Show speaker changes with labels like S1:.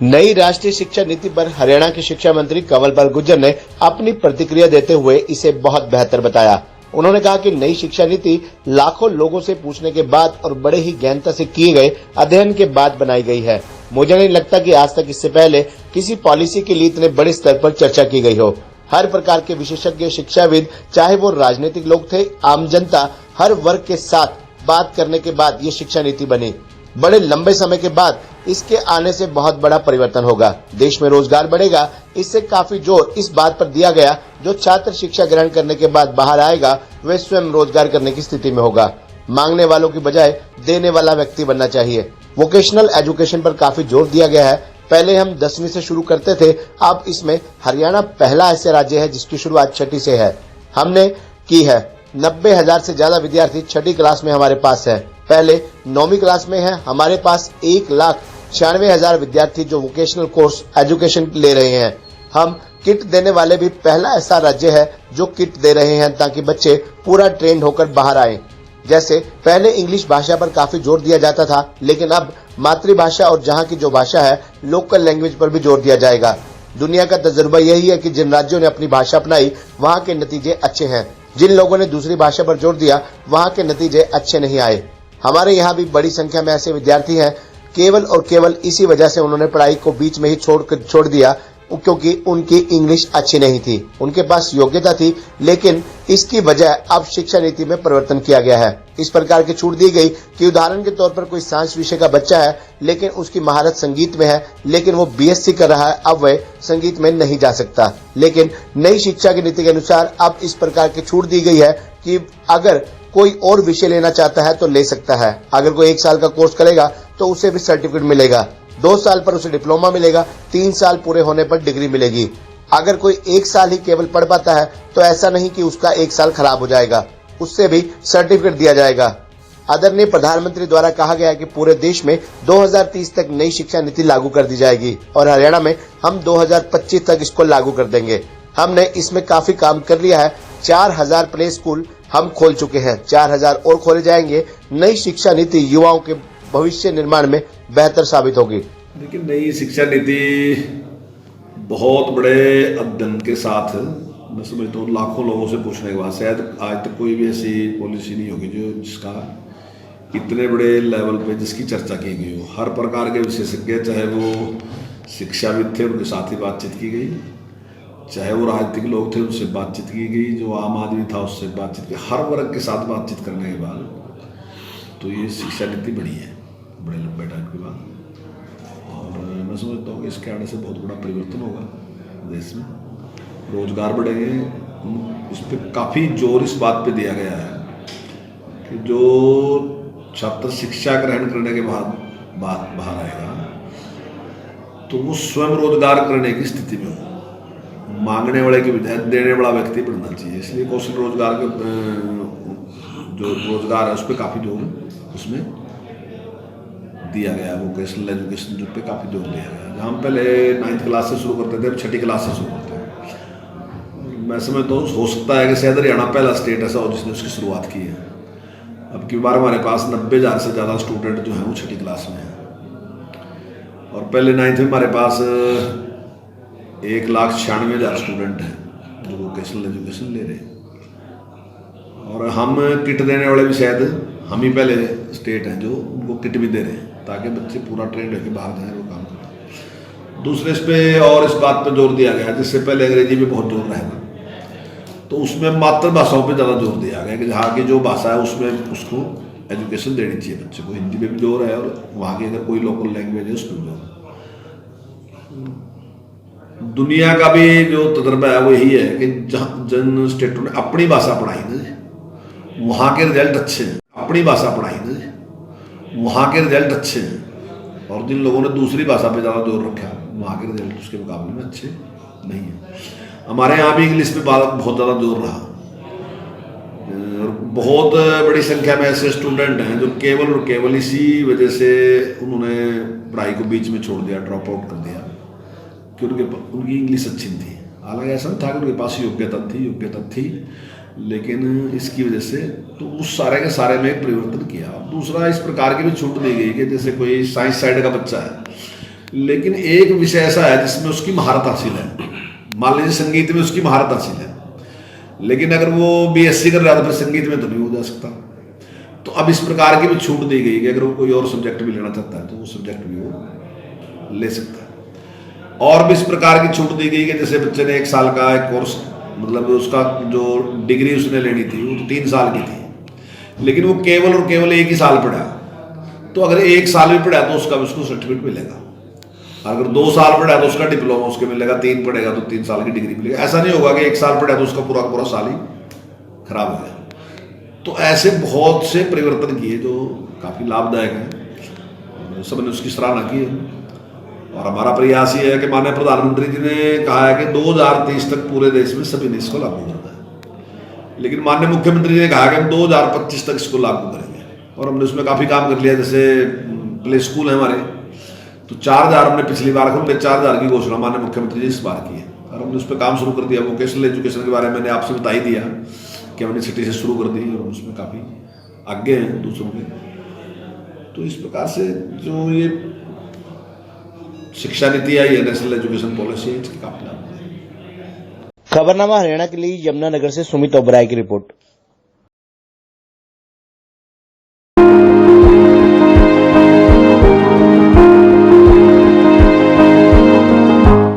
S1: नई राष्ट्रीय शिक्षा नीति पर हरियाणा के शिक्षा मंत्री कंवरपाल गुर्जर ने अपनी प्रतिक्रिया देते हुए इसे बहुत बेहतर बताया। उन्होंने कहा कि नई शिक्षा नीति लाखों लोगों से पूछने के बाद और बड़े ही गहनता से किए गए अध्ययन के बाद बनाई गई है। मुझे नहीं लगता कि आज तक इससे पहले किसी पॉलिसी के लिए इतने बड़े स्तर पर चर्चा की गई हो। हर प्रकार के विशेषज्ञ, शिक्षाविद, चाहे वो राजनीतिक लोग थे, आम जनता, हर वर्ग के साथ बात करने के बाद ये शिक्षा नीति बनी। बड़े लंबे समय के बाद इसके आने से बहुत बड़ा परिवर्तन होगा। देश में रोजगार बढ़ेगा। इससे काफी जोर इस बात पर दिया गया, जो छात्र शिक्षा ग्रहण करने के बाद बाहर आएगा वह स्वयं रोजगार करने की स्थिति में होगा। मांगने वालों की बजाय देने वाला व्यक्ति बनना चाहिए। वोकेशनल एजुकेशन पर काफी जोर दिया गया है। पहले हम 10वीं से शुरू करते थे, अब इसमें हरियाणा पहला ऐसा राज्य है जिसकी शुरुआत 6ठी से है। हमने की है। 90,000 से ज्यादा विद्यार्थी 6ठी क्लास में हमारे पास है। पहले 9वीं क्लास में है हमारे पास 1,96,000 विद्यार्थी जो वोकेशनल कोर्स एजुकेशन ले रहे हैं। हम किट देने वाले भी पहला ऐसा राज्य है जो किट दे रहे हैं ताकि बच्चे पूरा ट्रेंड होकर बाहर आए। जैसे पहले इंग्लिश भाषा पर काफी जोर दिया जाता था, लेकिन अब मातृभाषा और जहां की जो भाषा है लोकल लैंग्वेज पर भी जोर दिया जाएगा। दुनिया का तजुर्बा यही है कि जिन राज्यों ने अपनी भाषा अपनाई वहां के नतीजे अच्छे हैं। जिन लोगों ने दूसरी भाषा पर जोर दिया वहां के नतीजे अच्छे नहीं आए। हमारे यहाँ भी बड़ी संख्या में ऐसे विद्यार्थी हैं, केवल और केवल इसी वजह से उन्होंने पढ़ाई को बीच में ही छोड़ दिया, क्योंकि उनकी इंग्लिश अच्छी नहीं थी। उनके पास योग्यता थी, लेकिन इसकी वजह अब शिक्षा नीति में परिवर्तन किया गया है। इस प्रकार की छूट दी गई कि उदाहरण के तौर पर कोई साइंस विषय का बच्चा है, लेकिन उसकी महारत संगीत में है, लेकिन वो बीएससी कर रहा है, अब वह संगीत में नहीं जा सकता। लेकिन नई शिक्षा की नीति के अनुसार अब इस प्रकार की छूट दी गई है कि अगर कोई और विषय लेना चाहता है तो ले सकता है। अगर कोई 1 साल का कोर्स करेगा तो उसे भी सर्टिफिकेट मिलेगा। 2 साल पर उसे डिप्लोमा मिलेगा। 3 साल पूरे होने पर डिग्री मिलेगी। अगर कोई 1 साल ही केवल पढ़ पाता है तो ऐसा नहीं कि उसका 1 साल खराब हो जाएगा, उससे भी सर्टिफिकेट दिया जाएगा। आदरणीय प्रधानमंत्री द्वारा कहा गया है कि पूरे देश में 2030 तक नई शिक्षा नीति लागू कर दी जाएगी और हरियाणा में हम 2025 तक इसको लागू कर देंगे। हमने इसमें काफी काम कर लिया है। 4,000 प्ले स्कूल हम खोल चुके हैं। 4,000 और खोले जाएंगे। नई शिक्षा नीति युवाओं के भविष्य निर्माण में बेहतर साबित होगी।
S2: देखिए, नई शिक्षा नीति बहुत बड़े अध्ययन के साथ, मैं समझता हूँ लाखों लोगों से पूछने के बाद शायद आज तक कोई भी ऐसी पॉलिसी नहीं होगी जिसका इतने बड़े लेवल पे जिसकी चर्चा की गई हो। हर प्रकार के विशेषज्ञ, चाहे वो शिक्षाविद थे उनके साथ ही बातचीत की गई, चाहे वो राजनीतिक लोग थे उनसे बातचीत की गई, जो आम आदमी था उससे बातचीत की। हर वर्ग के साथ बातचीत करने के बाद तो ये शिक्षा नीति बनी है बड़े लंबे टाइम के बाद। और मैं समझता हूँ कि इसके आने से बहुत बड़ा परिवर्तन होगा देश में। रोजगार बढ़ेंगे। इस पर काफ़ी जोर इस बात पे दिया गया है कि जो छात्र शिक्षा ग्रहण करने के बाद बाहर आएगा तो वो स्वयं रोजगार करने की स्थिति में हो। मांगने वाले की बजाय देने वाला व्यक्ति बनना चाहिए। इसलिए कौशल रोजगार के जो रोजगार है उस पर काफ़ी जोर उसमें दिया गया है। वोकेशनल एजुकेशन पे काफ़ी जोर दिया गया है। जहाँ हम पहले 9th क्लास से शुरू करते थे, अब 6ठी क्लास से शुरू करते हैं। मैं समझता हूँ हो सकता है कि शायद हरियाणा पहला स्टेट ऐसा हो जिसने उसकी शुरुआत की है। अब की बार हमारे पास 90,000 से ज़्यादा स्टूडेंट जो हैं वो 6ठी क्लास में हैं और पहले 9th में हमारे पास 1,96,000 स्टूडेंट हैं जो वोकेशनल एजुकेशन ले रहे हैं। और हम किट देने वाले भी शायद हम ही पहले स्टेट हैं जो उनको किट भी दे रहे हैं ताकि बच्चे पूरा ट्रेंड होकर बाहर जाएँ, वो काम करें। दूसरे इस पे और इस बात पर जोर दिया गया, जिससे पहले अंग्रेजी में बहुत जोर रहेगा तो उसमें मातृभाषाओं पे ज़्यादा जोर दिया गया कि जहाँ की जो भाषा है उसमें उसको एजुकेशन देनी चाहिए बच्चे को। हिंदी में भी जोर है और वहाँ की अगर कोई लोकल लैंग्वेज है उसमें जोर है। दुनिया का भी जो तजर्बा है वो यही है कि जहाँ जिन स्टेटों ने अपनी भाषा पढ़ाई ना वहाँ के रिजल्ट अच्छे हैं। अपनी भाषा पढ़ाई ना वहाँ के रिजल्ट अच्छे हैं। और जिन लोगों ने दूसरी भाषा पे ज़्यादा जोर रखा वहाँ के रिजल्ट उसके मुकाबले में अच्छे नहीं हैं। हमारे यहाँ भी इंग्लिश पे बहुत ज़्यादा जोर रहा और बहुत बड़ी संख्या में ऐसे स्टूडेंट हैं जो केवल और केवल इसी वजह से उन्होंने पढ़ाई को बीच में छोड़ दिया, ड्रॉप आउट कर दिया कि उनकी इंग्लिश अच्छी नहीं थी। हालांकि ऐसा था कि उनके पास योग्यता थी लेकिन इसकी वजह से तो उस सारे के सारे में एक परिवर्तन किया। दूसरा, इस प्रकार की भी छूट दी गई कि जैसे कोई साइंस साइड का बच्चा है लेकिन एक विषय ऐसा है जिसमें उसकी महारत हासिल है। मान लीजिए संगीत में उसकी महारत हासिल है, लेकिन अगर वो बीएससी कर रहा है तो फिर संगीत में तो नहीं हो जा सकता। तो अब इस प्रकार की भी छूट दी गई कि अगर वो कोई और सब्जेक्ट भी लेना चाहता है तो वो सब्जेक्ट भी वो ले सकता है। और भी इस प्रकार की छूट दी गई कि जैसे बच्चे ने 1 साल का एक कोर्स, मतलब उसका जो डिग्री उसने लेनी थी वो तो 3 साल की थी, लेकिन वो केवल और केवल 1 ही साल पढ़ा, तो अगर 1 साल भी पढ़ा तो उसका उसको सर्टिफिकेट मिलेगा। अगर 2 साल पढ़ा तो उसका डिप्लोमा उसके मिलेगा, 3 पढ़ेगा तो 3 साल की डिग्री मिलेगी। ऐसा नहीं होगा कि 1 साल पढ़ा तो उसका पूरा पूरा साल ही खराब हो गया। तो ऐसे बहुत से परिवर्तन किए जो काफी लाभदायक हैं, सबने उसकी सराहना की है। और हमारा प्रयास ये है कि माननीय प्रधानमंत्री जी ने कहा है कि 2030 तक पूरे देश में सभी ने इसको लागू करना है, लेकिन माननीय मुख्यमंत्री जी ने कहा कि हम 2025 तक इसको लागू करेंगे, और हमने उसमें काफी काम कर लिया। जैसे प्ले स्कूल है हमारे, तो 4000 हमने पिछली बार हमने 4000 की घोषणा माननीय मुख्यमंत्री जी इस बार की है, और हमने उस पर काम शुरू कर दिया। वोकेशनल एजुकेशन के बारे में मैंने आपसे बता ही दिया कि हमने सिटी से शुरू कर दी और उसमें काफ़ी आगे हैं दूसरों के। तो इस प्रकार से जो ये शिक्षा नीति आई है, नेशनल एजुकेशन पॉलिसी है, इसकी काफी लाभ है।
S1: खबरनामा हरियाणा के लिए यमुनानगर से सुमित ओबराय की रिपोर्ट।